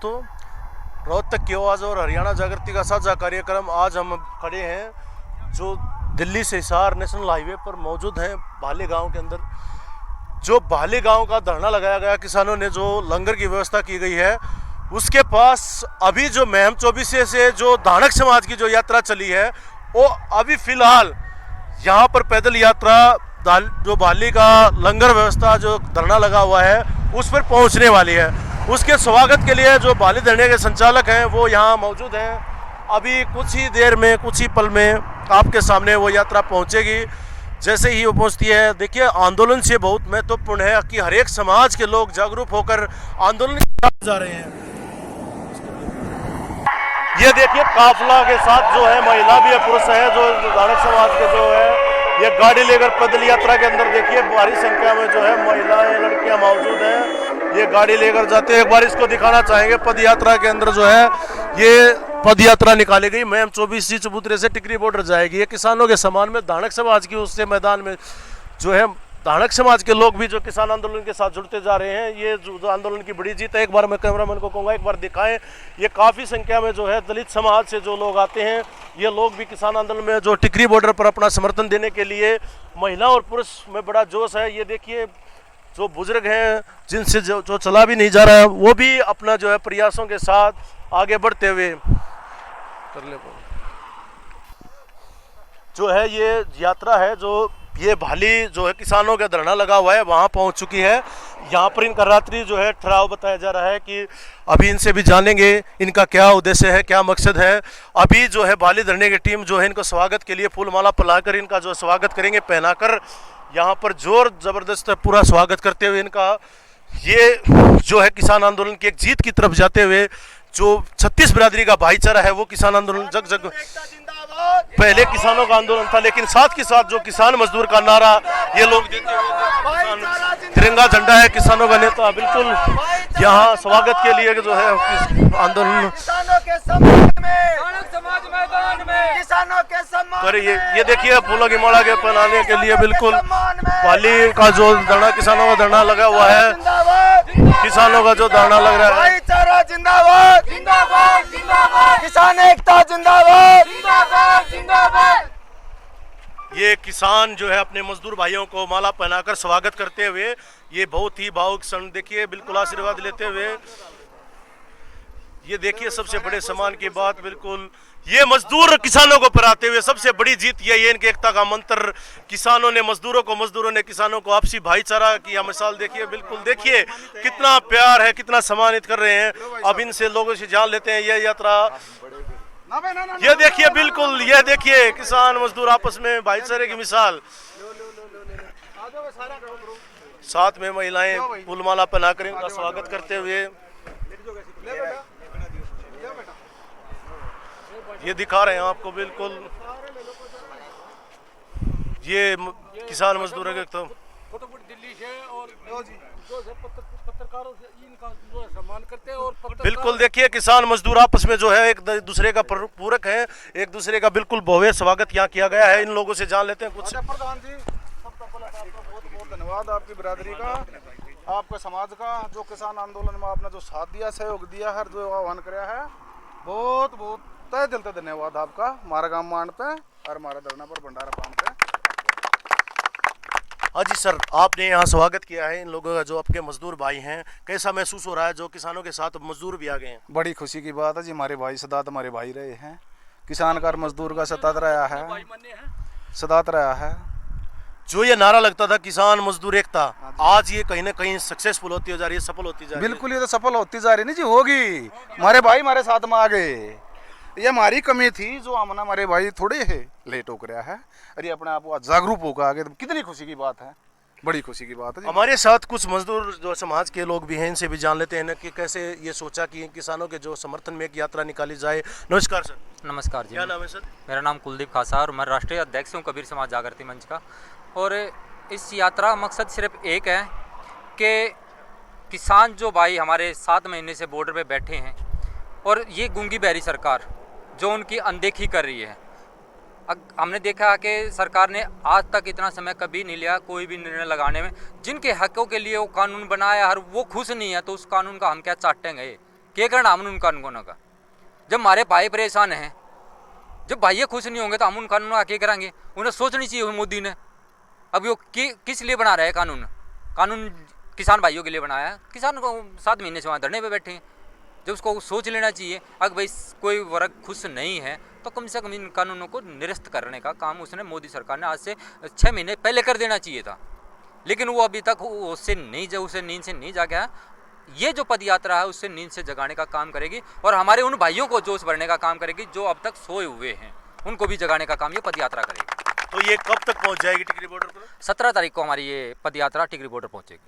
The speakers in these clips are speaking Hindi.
दोस्तों, रोहतक की आवाज़ और हरियाणा जागृति का साझा कार्यक्रम। आज हम खड़े हैं जो दिल्ली से हिसार नेशनल हाईवे पर मौजूद हैं भाले गांव के अंदर। जो भाले गांव का धरना लगाया गया, किसानों ने जो लंगर की व्यवस्था की गई है, उसके पास अभी जो महम चौबीसे से जो धानक समाज की जो यात्रा चली है, वो अभी फिलहाल यहाँ पर पैदल यात्रा जो भाली का लंगर व्यवस्था जो धरना लगा हुआ है उस पर पहुँचने वाली है। उसके स्वागत के लिए जो भाली धरने के संचालक हैं वो यहाँ मौजूद हैं। अभी कुछ ही देर में, कुछ ही पल में आपके सामने वो यात्रा पहुँचेगी। जैसे ही वो पहुँचती है, देखिए आंदोलन से बहुत महत्वपूर्ण है कि हर एक समाज के लोग जागरूक होकर आंदोलन जा रहे हैं। ये देखिए काफिला के साथ जो है महिला भी है, पुरुष है, जो धानक समाज के जो है ये गाड़ी लेकर पैदल यात्रा के अंदर देखिए भारी संख्या में जो है महिलाएं, लड़कियां मौजूद हैं। ये गाड़ी लेकर जाते हैं। एक बार इसको दिखाना चाहेंगे। पद यात्रा के अंदर जो है ये पद यात्रा निकाली गई। महम 24 चबूतरे से टिकरी बॉर्डर जाएगी। ये किसानों के सम्मान में धानक समाज की उससे मैदान में जो है धानक समाज के लोग भी जो किसान आंदोलन के साथ जुड़ते जा रहे हैं। ये जो आंदोलन की बड़ी जीत है। एक बार मैं कैमरामैन को कहूँगा एक बार दिखाएं। ये काफ़ी संख्या में जो है दलित समाज से जो लोग आते हैं, ये लोग भी किसान आंदोलन में जो टिकरी बॉर्डर पर अपना समर्थन देने के लिए, महिला और पुरुष में बड़ा जोश है। ये देखिए जो बुजुर्ग हैं जिनसे जो चला भी नहीं जा रहा है, वो भी अपना जो है प्रयासों के साथ आगे बढ़ते हुए कर ले जो है ये यात्रा है जो ये भाली जो है किसानों का धरना लगा हुआ है वहाँ पहुँच चुकी है। यहाँ पर इनका रात्रि जो है ठहराव बताया जा रहा है कि अभी इनसे भी जानेंगे इनका क्या उद्देश्य है, क्या मकसद है। अभी जो है भाली धरने की टीम जो है इनको स्वागत के लिए फूल माला पिलाकर इनका जो स्वागत करेंगे, पहनाकर यहाँ पर जोर जबरदस्त पूरा स्वागत करते हुए इनका ये जो है किसान आंदोलन की एक जीत की तरफ जाते हुए जो 36 बिरादरी का भाईचारा है वो किसान आंदोलन जग जग पहले किसानों का आंदोलन था, लेकिन साथ के साथ जो किसान मजदूर का नारा ये लोग देते हुए तिरंगा झंडा है किसानों का नेता बिल्कुल यहाँ स्वागत के लिए जो है आंदोलन अरे ये देखिए फूलों की माला के पहनाने के लिए बिल्कुल भाली का जो धरना, किसानों का धरना लगा हुआ है, किसानों का जो धरना लग रहा है। जिंदाबाद जिंदाबाद जिंदाबाद, किसान एकता जिंदाबाद जिंदाबाद जिंदाबाद। ये किसान जो है अपने मजदूर भाइयों को माला पहनाकर स्वागत करते हुए ये बहुत ही भावुक क्षण देखिए, बिल्कुल आशीर्वाद लेते हुए ये देखिए सबसे बड़े सम्मान की बात, बिल्कुल ये मजदूर किसानों को पहराते हुए सबसे बड़ी जीत ये इनके एकता का मंत्र। किसानों ने मजदूरों को, मजदूरों ने किसानों को आपसी भाईचारा की यह मिसाल देखिए। बिल्कुल देखिए कितना प्यार है, कितना सम्मानित कर रहे हैं। अब इनसे लोगों से जान लेते हैं ये यात्रा। ये देखिए बिल्कुल, ये देखिए किसान मजदूर आपस में भाईचारे की मिसाल। साथ में महिलाएं फूलमाला पहनाकर इनका स्वागत करते हुए ये दिखा रहे हैं आपको। बिल्कुल ये किसान मजदूरों के तो दिल्ली से और पत्रकारों से इनका जो सम्मान करते हैं और बिल्कुल देखिए किसान मजदूर आपस में जो है एक दूसरे का पूरक है, एक दूसरे का बिल्कुल भव्य स्वागत यहाँ किया गया है। इन लोगों से जान लेते हैं कुछ। प्रधान जी, सबका बहुत बहुत धन्यवाद आपकी बिरादरी का, आपके समाज का, जो किसान आंदोलन में आपने जो साथ दिया, सहयोग दिया है, जो आह्वान कराया है, बहुत बहुत तय दिल से धन्यवाद आपका। हमारा गाँव मान पे और हमारा धरना पर भंडारा पान पे। हाँ जी सर, आपने यहाँ स्वागत किया है इन लोगों का जो आपके मजदूर भाई हैं, कैसा महसूस हो रहा है जो किसानों के साथ मजदूर भी आ गए हैं? बड़ी खुशी की बात है जी, हमारे भाई सदात हमारे भाई रहे हैं, किसान का मजदूर का सतात रहा है, सदात रहा है। जो ये नारा लगता था किसान मजदूर एकता, आज ये कहीं ना कहीं सक्सेसफुल होती जा रही है, सफल होती जा रही है। बिल्कुल ये तो सफल होती जा रही नहीं जी, होगी। हमारे भाई हमारे साथ में आ गए, ये हमारी कमी थी जो हमने, हमारे भाई थोड़े है लेट हो गया है, अरे अपने आप को जागरूक होकर आगे, तो कितनी खुशी की बात है, बड़ी खुशी की बात है। हमारे साथ कुछ मजदूर जो समाज के लोग भी हैं, इनसे भी जान लेते हैं कि कैसे ये सोचा कि किसानों के जो समर्थन में एक यात्रा निकाली जाए। नमस्कार सर। नमस्कार जी, क्या नाम है सर? मेरा नाम कुलदीप खासा और मैं राष्ट्रीय अध्यक्ष हूँ कबीर समाज जागृति मंच का। और इस यात्रा का मकसद सिर्फ एक है कि किसान जो भाई हमारे 7 महीने से बॉर्डर पे बैठे हैं और ये गूंगी बहरी सरकार जो उनकी अनदेखी कर रही है। हमने देखा कि सरकार ने आज तक इतना समय कभी नहीं लिया कोई भी निर्णय लगाने में। जिनके हकों के लिए वो कानून बनाया और वो खुश नहीं है तो उस कानून का हम क्या चाटेंगे। क्या करना हम उन कानूनों का? जब हमारे भाई परेशान हैं, जब भाई खुश नहीं होंगे तो हम उन कानूनों का क्या करेंगे? उन्हें सोचनी चाहिए मोदी ने। अब वो किस लिए बना रहा है कानून? कानून किसान भाइयों के लिए बनाया है। किसान को 7 महीने से वहाँ धरने पे बैठे हैं। जब उसको सोच लेना चाहिए, अगर भाई कोई वर्ग खुश नहीं है तो कम से कम इन कानूनों को निरस्त करने का काम उसने मोदी सरकार ने आज से 6 महीने पहले कर देना चाहिए था। लेकिन वो अभी तक उससे नींद से नहीं जागा। ये जो पद यात्रा है उससे नींद से जगाने का काम करेगी और हमारे उन भाइयों को जोश भरने का काम करेगी जो अब तक सोए हुए हैं, उनको भी जगाने का काम ये पद यात्रा करेगी। तो ये कब तक पहुंच जाएगी टिकरी बॉर्डर पर? 17 तारीख को हमारी ये पद यात्रा टिकरी बॉर्डर पहुंचेगी।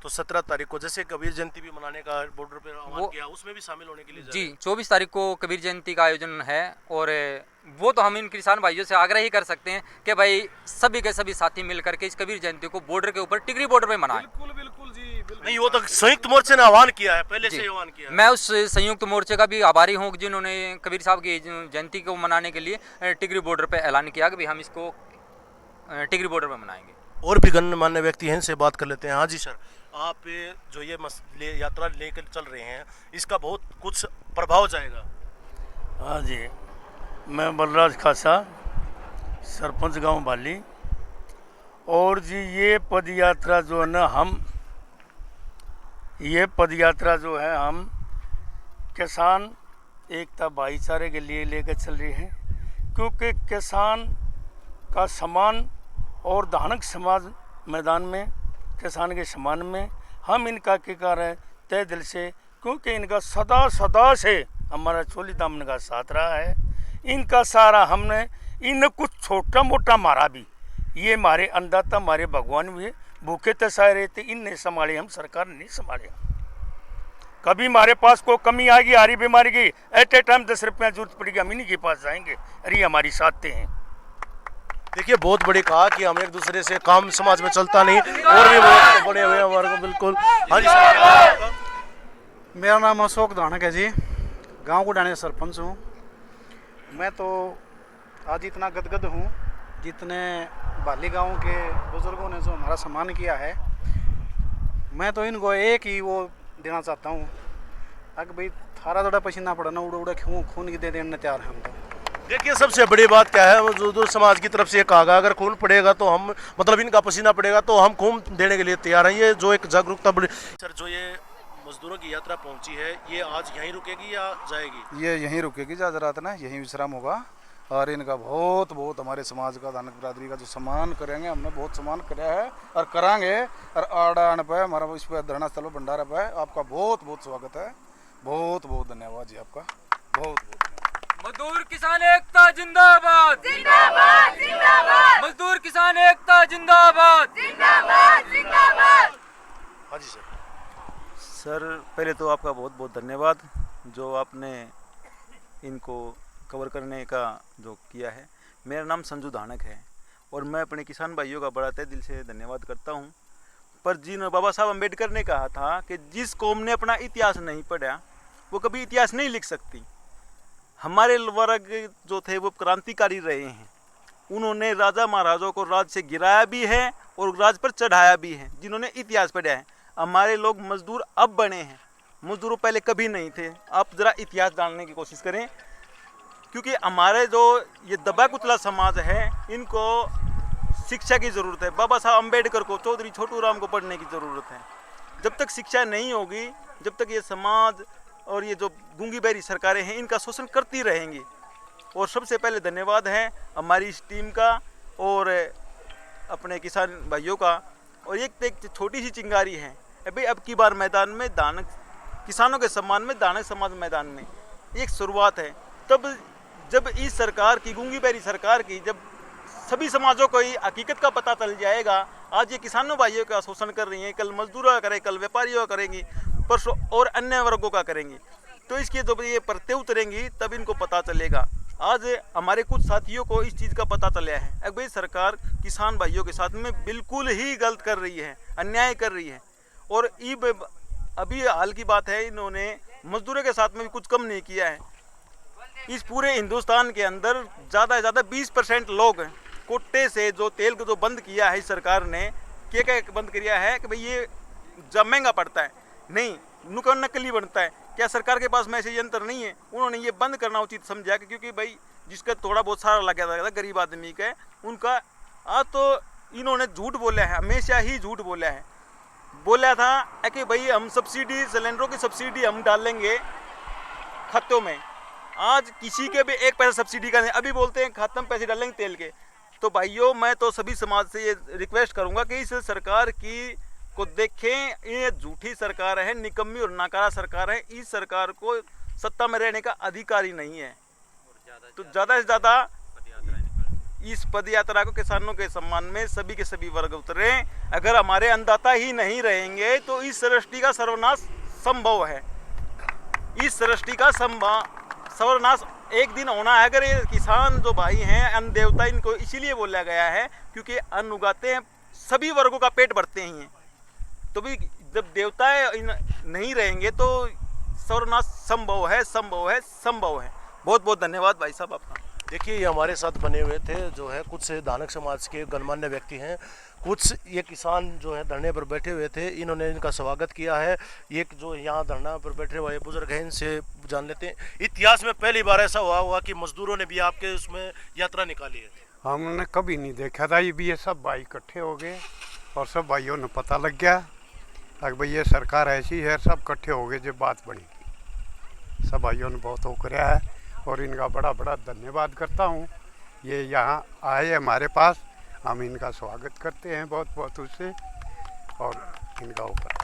तो 17 तारीख को जैसे कबीर जयंती भी मनाने का बॉर्डर पे आह्वान किया, उसमें भी शामिल होने के लिए जी 24 तारीख को कबीर जयंती का आयोजन है और वो तो हम इन किसान भाइयों से आग्रह ही कर सकते हैं कि भाई सभी के सभी साथी मिलकर के इस कबीर जयंती को बॉर्डर के ऊपर टिकरी बॉर्डर पे मनाएं। बिल्कुल बिल्कुल जी, बिल्कुल। नहीं, वो तो संयुक्त मोर्चे ने आह्वान किया है, पहले से आह्वान किया है। मैं उस संयुक्त मोर्चे का भी आभारी हूँ जिन्होंने कबीर साहब की जयंती को मनाने के लिए टिकरी बॉर्डर पे ऐलान किया कि भाई हम इसको टिकरी बॉर्डर पे मनाएंगे। और भी गणमान्य व्यक्ति हैं, इनसे बात कर लेते हैं। हाँ जी सर, आप जो ये यात्रा लेकर चल रहे हैं, इसका बहुत कुछ प्रभाव जाएगा। हाँ जी, मैं बलराज खासा, सरपंच गांव बाली। और जी ये पद यात्रा जो है ना, ये पद यात्रा जो है हम किसान एकता भाईचारे के लिए लेकर चल रहे हैं, क्योंकि किसान का सम्मान और धानक समाज मैदान में किसान के सम्मान में हम इनका किकार है तय दिल से, क्योंकि इनका सदा सदा से हमारा चोली दामन का साथ रहा है। इनका सारा हमने इन कुछ छोटा मोटा मारा भी, ये हमारे अन्नदाता हमारे भगवान भी भूखे तसाए रहते, इनने संभाले, हम सरकार नहीं संभाले। कभी हमारे पास कोई कमी आएगी, हारी बीमारी की, एट ए टाइम 10 रुपया जरूरत पड़ेगी, हम इन्हीं के पास जाएंगे, अरे हमारी साथते हैं। देखिए, बहुत बड़ी कहा कि हम एक दूसरे से काम समाज में चलता नहीं, और भी बहुत बड़े हुए हमारे को। बिल्कुल। हाँ जी सर, मेरा नाम अशोक धानक है जी, गांव गुडाने सरपंच हूँ। मैं तो आज इतना गदगद हूँ जितने बाली गांव के बुजुर्गों ने जो हमारा सम्मान किया है, मैं तो इनको एक ही वो देना चाहता हूँ, अगर भाई थारा थोड़ा पसीना पड़ा ना, उड़े उड़े खून की दे देने तैयार हैं हम तो। देखिए, सबसे बड़ी बात क्या है, मजदूर समाज की तरफ से ये कहा गया, अगर खून पड़ेगा तो हम, मतलब इनका पसीना पड़ेगा तो हम खून देने के लिए तैयार हैं। ये जो एक जागरूकता बड़ी। सर, जो ये मजदूरों की यात्रा पहुंची है, ये आज यहीं रुकेगी या जाएगी? ये यहीं रुकेगी, आज रात ना यहीं विश्राम होगा। और इनका बहुत बहुत हमारे समाज का, धानक बिरादरी का जो सम्मान करेंगे, हमने बहुत सम्मान कराया है और करांगे। और आड़ान पे हमारा इस पर धरना स्थल भंडारा पे आपका बहुत बहुत स्वागत है। बहुत बहुत धन्यवाद जी आपका, बहुत बहुत। मजदूर किसान एकता जिंदाबाद, जिंदाबाद जिंदाबाद, मजदूर किसान एकता जिंदाबाद, जिंदाबाद जिंदाबाद। हाँ जी सर। सर, पहले तो आपका बहुत बहुत धन्यवाद जो आपने इनको कवर करने का जो किया है। मेरा नाम संजू धानक है और मैं अपने किसान भाइयों का बड़ा तहे दिल से धन्यवाद करता हूं। पर जिन बाबा साहब अम्बेडकर ने कहा था कि जिस कौम ने अपना इतिहास नहीं पढ़ा वो कभी इतिहास नहीं लिख सकती। हमारे वर्ग जो थे वो क्रांतिकारी रहे हैं। उन्होंने राजा महाराजाओं को राज से गिराया भी है और राज पर चढ़ाया भी है, जिन्होंने इतिहास पढ़ा है। हमारे लोग मजदूर अब बने हैं, मजदूरों पहले कभी नहीं थे। आप ज़रा इतिहास जानने की कोशिश करें, क्योंकि हमारे जो ये दबा कुचला समाज है, इनको शिक्षा की ज़रूरत है। बाबा साहब अम्बेडकर को, चौधरी छोटू राम को पढ़ने की ज़रूरत है। जब तक शिक्षा नहीं होगी, जब तक ये समाज और ये जो गूंगी बहरी सरकारें हैं इनका शोषण करती रहेंगी। और सबसे पहले धन्यवाद है हमारी इस टीम का और अपने किसान भाइयों का। और एक छोटी सी चिंगारी है अभी अब की बार मैदान में, दानक किसानों के सम्मान में दानक समाज मैदान में एक शुरुआत है। तब जब इस सरकार की, गूंगी बहरी सरकार की, जब सभी समाजों को ये हकीकत का पता चल जाएगा, आज ये किसानों भाइयों का शोषण कर रही हैं, कल मजदूरों का करें, कल व्यापारियों का करेंगी, परसों और अन्य वर्गों का करेंगी, तो इसकी जब ये परतें उतरेंगी तब इनको पता चलेगा। आज हमारे कुछ साथियों को इस चीज़ का पता चला है, अब भाई सरकार किसान भाइयों के साथ में बिल्कुल ही गलत कर रही है, अन्याय कर रही है। और अभी हाल की बात है, इन्होंने मजदूरों के साथ में भी कुछ कम नहीं किया है। इस पूरे हिंदुस्तान के अंदर ज़्यादा से ज़्यादा 20% लोग कोटे से जो तेल को जो बंद किया है इस सरकार ने, क्या बंद किया है कि भाई ये जब महंगा पड़ता है, नहीं नुकसान नकली बनता है, क्या सरकार के पास मैसेज यंत्र नहीं है? उन्होंने ये बंद करना उचित समझा कि क्योंकि भाई जिसका थोड़ा बहुत सारा लग गया था गरीब आदमी का उनका आज तो इन्होंने झूठ बोला है, हमेशा ही झूठ बोला है। बोला था कि भाई हम सब्सिडी सिलेंडरों की सब्सिडी हम डालेंगे खातों में। आज किसी के भी एक पैसा सब्सिडी का नहीं, अभी बोलते हैं खाते में पैसे डालेंगे तेल के। तो भाइयों मैं तो सभी समाज से ये रिक्वेस्ट करूंगा कि इस सरकार की को देखें, ये झूठी सरकार है, निकम्मी और नाकारा सरकार है। इस सरकार को सत्ता में रहने का अधिकार ही नहीं है। तो ज़्यादा से ज़्यादा इस पद यात्रा को किसानों के सम्मान में सभी के सभी वर्ग उतरे। अगर हमारे अन्नदाता ही नहीं रहेंगे तो इस सृष्टि का सर्वनाश संभव है। इस सृष्टि का सर्वनाश एक दिन होना है। अगर ये किसान जो भाई हैं अन्न देवता, इनको इसीलिए बोला गया है क्योंकि अन्न उगाते हैं, सभी वर्गों का पेट भरते हैं। तो भी जब देवता नहीं रहेंगे तो सर्वनाश संभव है, संभव है, संभव है। बहुत बहुत धन्यवाद भाई साहब आपका। देखिए ये हमारे साथ बने हुए थे जो है कुछ धानक समाज के गणमान्य व्यक्ति हैं, कुछ ये किसान जो है धरने पर बैठे हुए थे, इन्होंने इनका स्वागत किया है। ये जो यहाँ धरना पर बैठे हुए बुजुर्ग हैं, इनसे जान लेते हैं। इतिहास में पहली बार ऐसा हुआ कि मजदूरों ने भी आपके उसमें यात्रा निकाली है? हमने कभी नहीं देखा था। ये सब भाई इकट्ठे हो गए और सब भाइयों ने पता लग गया कि भाई ये सरकार ऐसी है, सब इकट्ठे हो गए जब बात बनी। सब भाइयों ने बहुत वो कराया है और इनका बड़ा बड़ा धन्यवाद करता हूँ। ये यहाँ आए हमारे पास, हम इनका स्वागत करते हैं बहुत बहुत उससे और इनका ऊपर।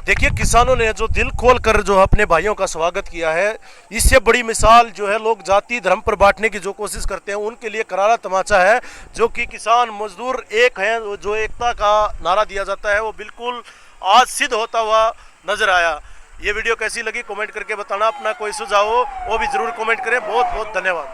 देखिए किसानों ने जो दिल खोल कर जो अपने भाइयों का स्वागत किया है, इससे बड़ी मिसाल जो है लोग जाति धर्म पर बांटने की जो कोशिश करते हैं उनके लिए करारा तमाचा है। जो कि किसान मजदूर एक हैं, जो एकता का नारा दिया जाता है वो बिल्कुल आज सिद्ध होता हुआ नजर आया। ये वीडियो कैसी लगी कमेंट करके बताना। अपना कोई सुझाव हो वो भी जरूर कमेंट करें। बहुत बहुत धन्यवाद।